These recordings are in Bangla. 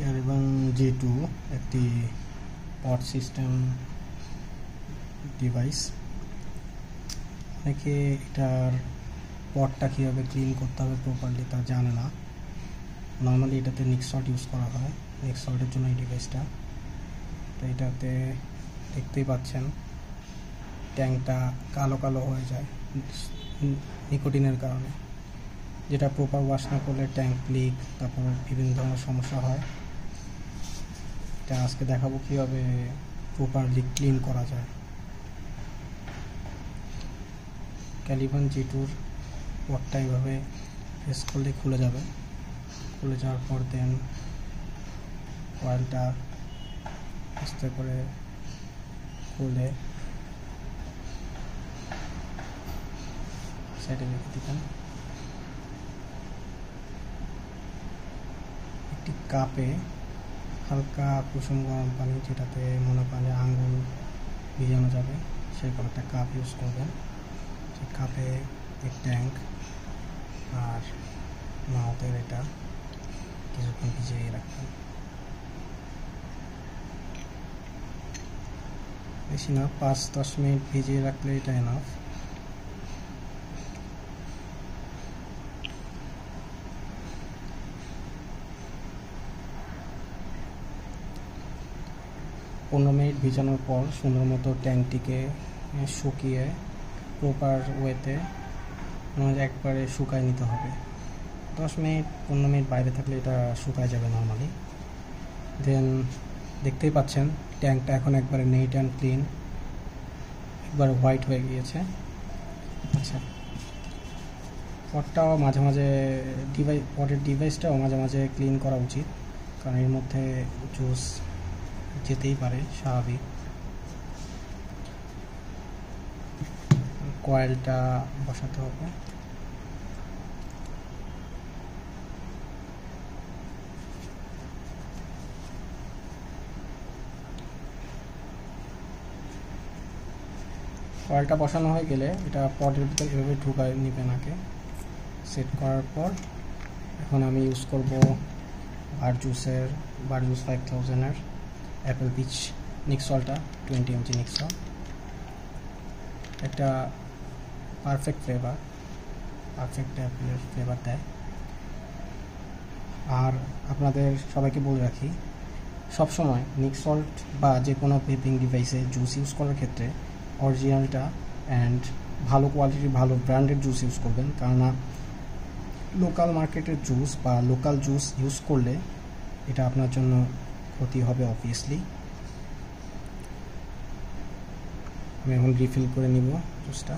এবং G2 একটি পট সিস্টেম ডিভাইস। অনেকে এটার পটটা কীভাবে ক্লিন করতে হবে প্রপারলি তা জানে না। নর্মালি এটাতে নিক্স সল্ট ইউজ করা হয়, নিক্স সল্টের জন্য এই ডিভাইসটা। তো এটাতে দেখতেই পাচ্ছেন ট্যাঙ্কটা কালো কালো হয়ে যায় নিকোটিনের কারণে, যেটা প্রপার ওয়াশ না করলে ট্যাঙ্ক লিক, তারপর বিভিন্ন ধরনের সমস্যা হয়। এটা আজকে দেখাবো কীভাবে প্রপারলি ক্লিন করা যায়। ক্যালিবান G2-র পটটা এইভাবে প্রেস করলে খুলে যাবে। খুলে যাওয়ার পর দেন কয়েলটা আস্তে করে খুলে সাইডে রেখে দিবেন। একটি কাপে হালকা কুসুম গরম পানি, যেটাতে মনে করেন আঙ্গুল ভিজানো যাবে, সেরকম একটা কাপ ইউজ করবেন। সেই কাপে এক ট্যাঙ্ক আর মাউথের এটা কিছুক্ষণ ভিজিয়ে রাখবেন। বেশি না, 5-10 মিনিট ভিজিয়ে রাখলে এটা এনাফ। পনেরো মিনিট ভিজানোর পর সুন্দর মতো ট্যাঙ্কটিকে শুকিয়ে প্রপার ওয়েতে একবারে শুকায় নিতে হবে। 10-15 মিনিট বাইরে থাকলে এটা শুকায় যাবে নর্মালি। দেন দেখতেই পাচ্ছেন ট্যাঙ্কটা এখন একবারে নেট অ্যান্ড ক্লিন, একবারে হোয়াইট হয়ে গিয়েছে। আচ্ছা, পটটাও মাঝে মাঝে পটের ডিভাইসটাও মাঝে মাঝে ক্লিন করা উচিত, কারণ এর মধ্যে জুস যেতেই পারে, স্বাভাবিক। কয়েলটা বসাতে হবে। কয়েলটা বসানো হয়ে গেলে এটা পটের ভিতরে এভাবে ঢুকায় নেবেন আগে। সেট করার পর এখন আমি ইউজ করব বারজুস 5000-এর অ্যাপেল পিচ নিক্স সল্টটা, 20 mg নিক্স সল্ট। একটা পারফেক্ট অ্যাপেলের ফ্লেভার দেয়। আর আপনাদের সবাইকে বলে রাখি, সবসময় নিক্স সল্ট বা যে কোনো ভেপিং ডিভাইসে জুস ইউজ করার ক্ষেত্রে অরিজিনালটা অ্যান্ড ভালো কোয়ালিটির ভালো ব্র্যান্ডের জুস ইউজ করবেন, কেননা লোকাল মার্কেটের জুস বা লোকাল জুস ইউজ করলে এটা আপনার জন্য ক্ষতি হবে অবভিয়াসলি। আমি এখন রিফিল করে নিব জুসটা।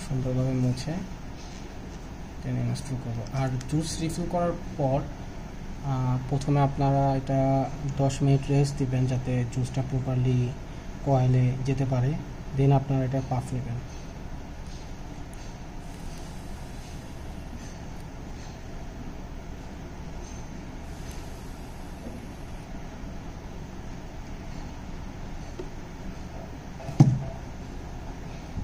সুন্দরভাবে মুছে টেনে ইনস্টল করবো। আর জুস রিফিল করার পর প্রথমে আপনারা এটা 10 মিনিট রেস্ট দিবেন, যাতে জুসটা প্রপারলি কয়েলে যেতে পারে। দেন আপনারা এটা পাফ নেবেন।